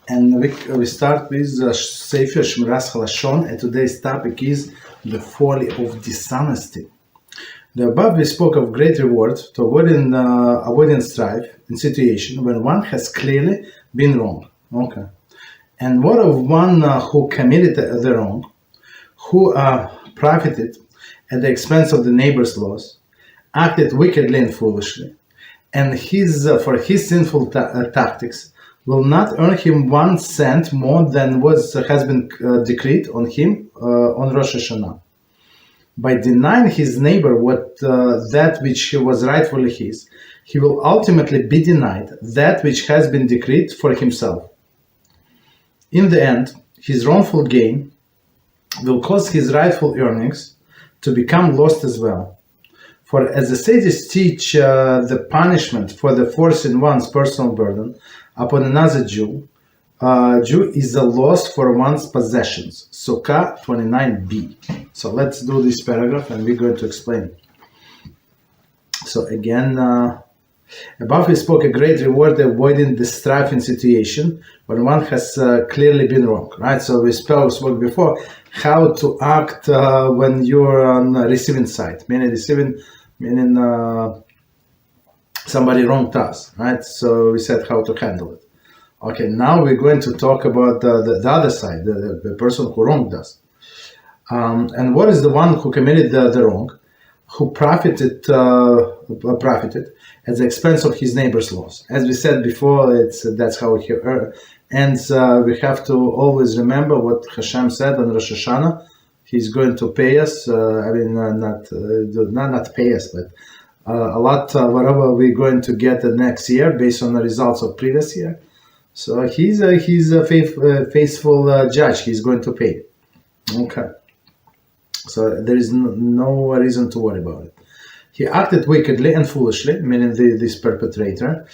And we start with Sefer Shmiras Haloshon, and today's topic is the folly of dishonesty. The above we spoke of great reward to avoiding strife in situation when one has clearly been wrong. Okay. And what of one who committed the wrong, who profited at the expense of the neighbor's loss, acted wickedly and foolishly, and for his sinful tactics will not earn him 1 cent more than what has been decreed on him on Rosh Hashanah. By denying his neighbor that which was rightfully his, he will ultimately be denied that which has been decreed for himself. In the end, his wrongful gain will cause his rightful earnings to become lost as well. For as the sages teach, the punishment for the forcing one's personal burden upon another Jew is a loss for one's possessions. Sukkah 29b. So let's do this paragraph and we're going to explain it. So again, above we spoke a great reward avoiding the strifing situation when one has clearly been wrong, right? So we spoke before how to act when you're on the receiving side, meaning somebody wronged us, right? So we said how to handle it. Okay, now we're going to talk about the other side, the person who wronged us. And what is the one who committed the wrong, who profited at the expense of his neighbor's loss? As we said before, that's how he earned. And we have to always remember what Hashem said on Rosh Hashanah. He's going to pay us. Not pay us, but a lot whatever we're going to get the next year based on the results of previous year. So he's a faithful judge. He's going to pay. Okay. So there is no reason to worry about it. He acted wickedly and foolishly, meaning this perpetrator,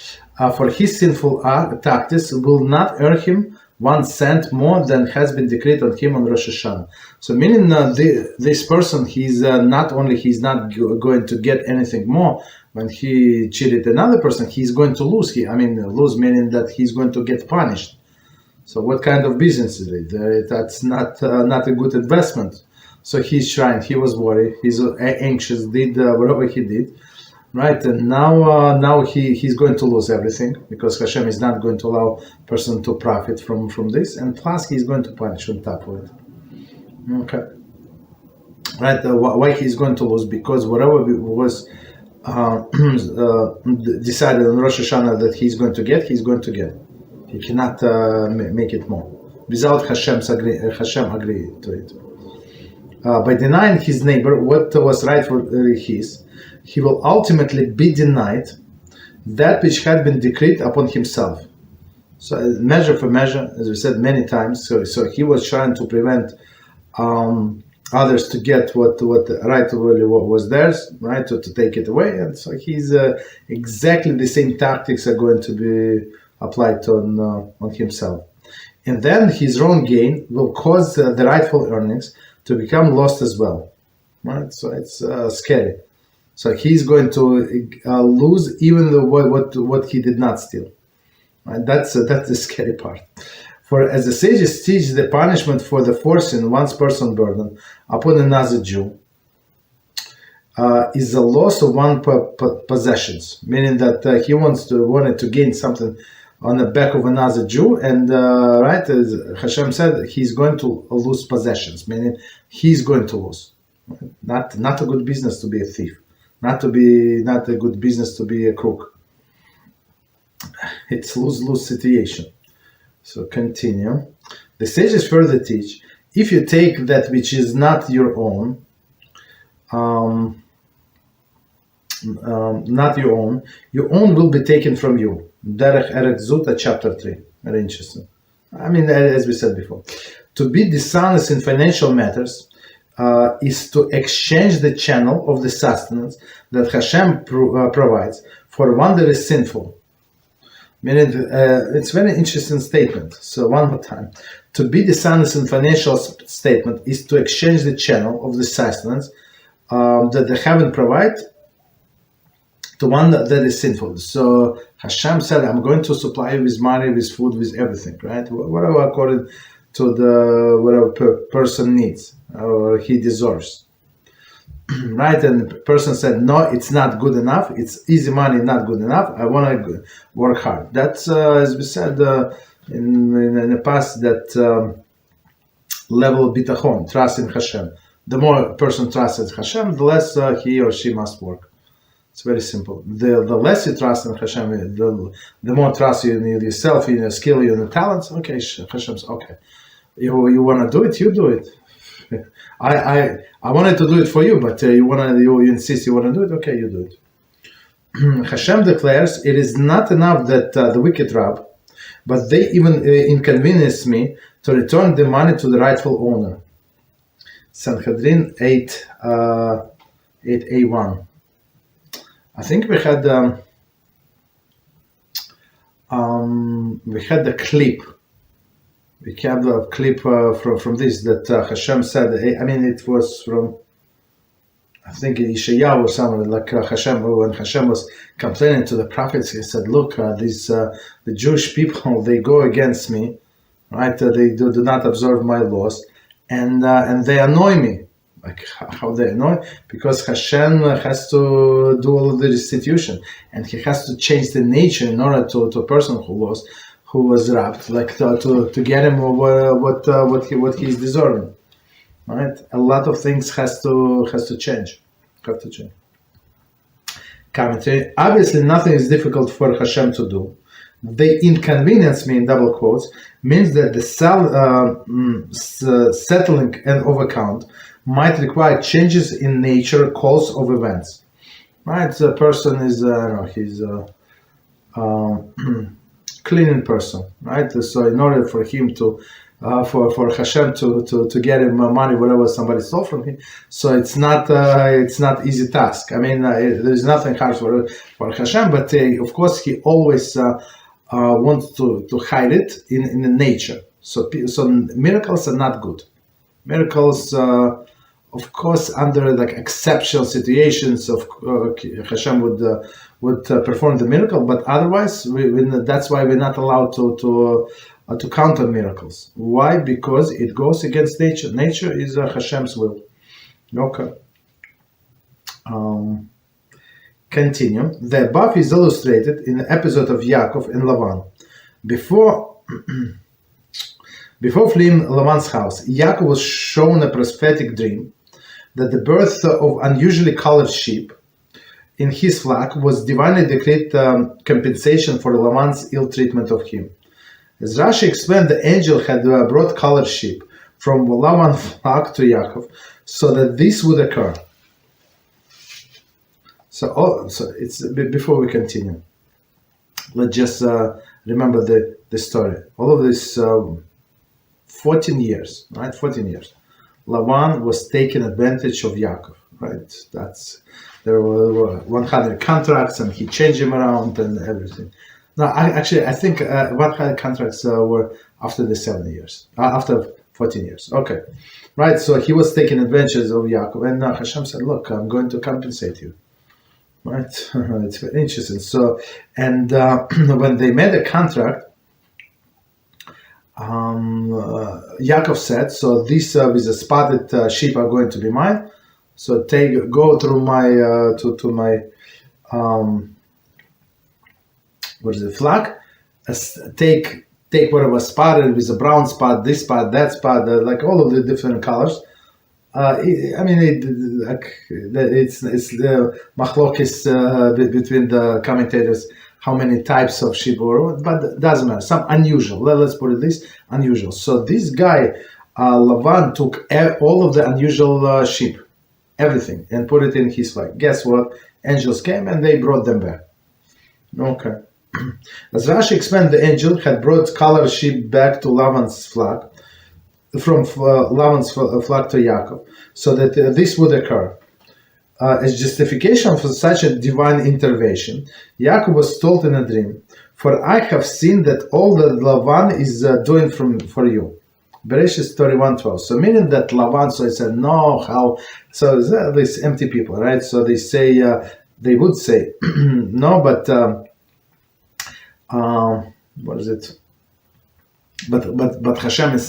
for his sinful tactics will not earn him 1 cent more than has been decreed on him on Rosh Hashanah. So meaning this person, he's not going to get anything more when he cheated another person, he's going to lose. Lose meaning that he's going to get punished. So what kind of business is it? That's not a good investment. So he's trying, he was worried, he's anxious, did whatever he did, right? And now he's going to lose everything because Hashem is not going to allow a person to profit from this, and plus he's going to punish on top of it. Okay, right? Why he's going to lose? Because whatever was decided on Rosh Hashanah that he's going to get, he's going to get. He cannot make it more without Hashem agree to it. By denying his neighbor what was rightfully his, he will ultimately be denied that which had been decreed upon himself. So measure for measure, as we said many times. So he was trying to prevent others to get what rightfully was theirs, right? To take it away, and so he's exactly the same tactics are going to be applied on himself, and then his wrong gain will cause the rightful earnings to become lost as well, right? So it's scary. So he's going to lose even what he did not steal. Right? That's the scary part. For as the sages teach, the punishment for the forcing one's personal burden upon another Jew is the loss of one's possessions, meaning that he wanted to gain something on the back of another Jew, and right, as Hashem said, he's going to lose possessions, meaning he's going to lose. Not a good business to be a thief, not a good business to be a crook. It's lose situation. So continue. The sages further teach: if you take that which is not your own, your own will be taken from you. Derech Erech Zuta, chapter 3. Very interesting. As we said before, to be dishonest in financial matters is to exchange the channel of the sustenance that Hashem provides for one that is sinful. Meaning, it's a very interesting statement. So one more time. To be dishonest in financial statement is to exchange the channel of the sustenance that the heaven provides the one that is sinful. So Hashem said, I'm going to supply you with money, with food, with everything, right? Whatever according to the whatever person needs or he deserves. Right? And the person said, no, it's not good enough. It's easy money, not good enough. I want to work hard. That's, as we said in the past, that level of bitachon, trust in Hashem. The more a person trusts in Hashem, the less he or she must work. It's very simple. The less you trust in Hashem, the more trust you in yourself, in your skill, in your talents. Okay, Hashem's okay. You want to do it, you do it. I wanted to do it for you, but you insist you want to do it. Okay, you do it. Hashem declares, it is not enough that the wicked rob, but they even inconvenience me to return the money to the rightful owner. Sanhedrin 8a1. I think we had the clip. We have a clip from this that Hashem said. I mean, it was from, I think, Yeshayahu or somewhere, like Hashem, when Hashem was complaining to the prophets, he said, look, the Jewish people, they go against me, right? They do not observe my laws, and they annoy me. Like how they annoy? Because Hashem has to do all of the restitution, and he has to change the nature in order to a person who was robbed, like to get him what he's deserving. Right? A lot of things has to change. Commentary. Obviously, nothing is difficult for Hashem to do. They inconvenience me, in double quotes, means that the settling an overaccount might require changes in nature, course of events. Right? The person is, he's a cleaning person, right? So in order for him to, for Hashem to get him money, whatever somebody stole from him, so it's not easy task. I mean, there's nothing hard for Hashem, but of course he always wants to hide it in the nature. So miracles are not good. Miracles, of course, under like exceptional situations, Hashem would perform the miracle, but otherwise, that's why we're not allowed to counter miracles. Why? Because it goes against nature. Nature is Hashem's will. Okay. Continue. The above is illustrated in the episode of Yaakov and Lavan. Before fleeing Lavan's house, Yaakov was shown a prophetic dream that the birth of unusually colored sheep in his flock was divinely decreed compensation for Lavan's ill treatment of him. As Rashi explained, the angel had brought colored sheep from Lavan's flock to Yaakov so that this would occur. So it's before we continue, let's just remember the story. All of this 14 years, right? 14 years. Lavan was taking advantage of Yaakov, right? There were 100 contracts, and he changed them around and everything. No, I think 100 contracts were after the 7 years, after 14 years. Okay, right? So he was taking advantage of Yaakov, and Hashem said, "Look, I'm going to compensate you." Right? It's very interesting. So, and when they made a contract, Yaakov said, "So this with the spotted sheep are going to be mine. So go through my to my what is it, flock? Take whatever spotted with a brown spot, this spot, that spot, like all of the different colors." It's the machlokes between the commentators how many types of sheep were, but it doesn't matter. Some unusual. Let's put it this unusual. So this guy Lavan took all of the unusual sheep, everything, and put it in his flock. Guess what? Angels came and they brought them back. Okay. As Rashi explained, the angel had brought colored sheep back to Lavan's flock, from Lavan's flock to Yaakov, so that this would occur. As justification for such a divine intervention, Yaakov was told in a dream, "For I have seen that all that Lavan is doing for you." Bereshit 31:12. So meaning that Lavan, so I said, no, how? So these empty people, right? So they say, they would say, no, but what is it? But Hashem in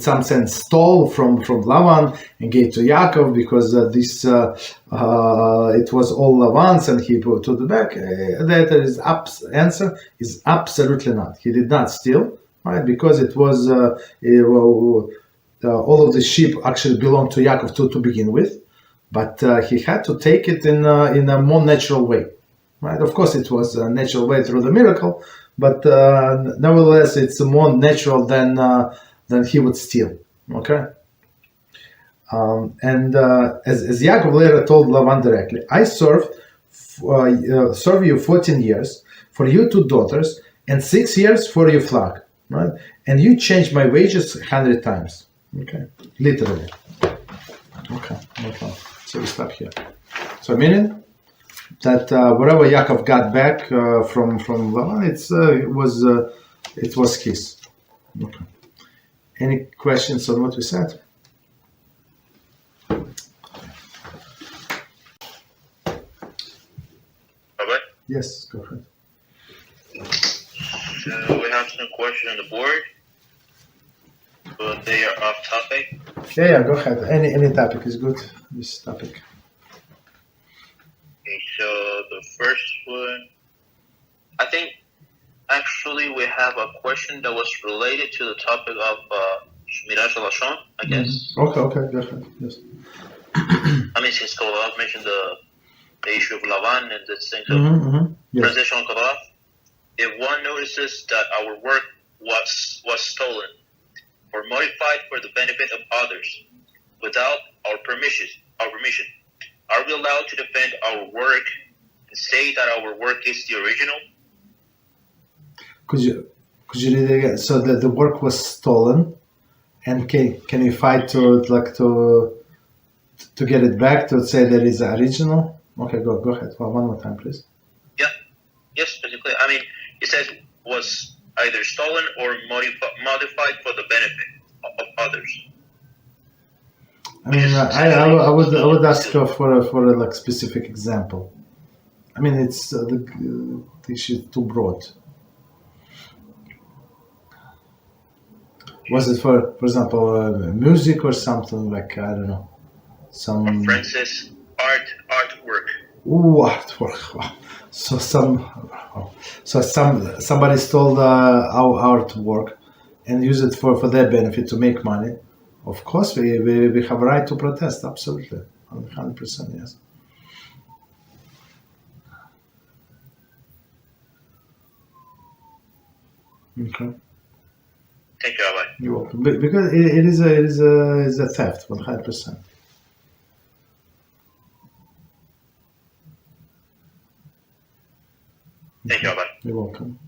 some sense stole from Lavan and gave to Yaakov because this it was all Lavan's and he put to the back. That answer is absolutely not. He did not steal, right? Because it was all of the sheep actually belonged to Yaakov to begin with, but he had to take it in a more natural way, right? Of course, it was a natural way through the miracle, but nevertheless, it's more natural than he would steal. Okay, and as Yaakov later told Lavan directly, I serve you 14 years for your 2 daughters and 6 years for your flock, right? And you changed my wages 100 times. Okay, literally. Okay. So we stop here. So meaning that whatever Yaakov got back from Lavan, it was his. Okay. Any questions on what we said? Okay. Yes, go ahead. So we have some questions on the board, but they are off topic. Yeah, go ahead. Any topic is good. This topic. Okay, so the first one, I think actually we have a question that was related to the topic of Shmiras Haloshon, I guess. Okay, go ahead. Yes. I mean, since Korah mentioned the issue of Lavan and the things of Yes. transition on Korah, if one notices that our work was stolen or modified for the benefit of others without our permission, are we allowed to defend our work and say that our work is the original? Could you read it again? So the work was stolen, and can you fight to get it back, to say that it's original? Okay, go ahead. Well, one more time, please. Yeah. Yes, basically. I mean, it says was either stolen or modified for the benefit of others. I mean, I would ask for a like specific example. I mean, it's the issue is too broad. Was it for example, music or something like, I don't know, some? For instance, artwork. Ooh, artwork. Wow. So somebody stole our artwork and used it for their benefit to make money. Of course, we have a right to protest. Absolutely, 100%. Yes. Okay. Thank you, Rabbi. You're welcome. Because it is a theft, 100%. Thank you, Rabbi. You're welcome.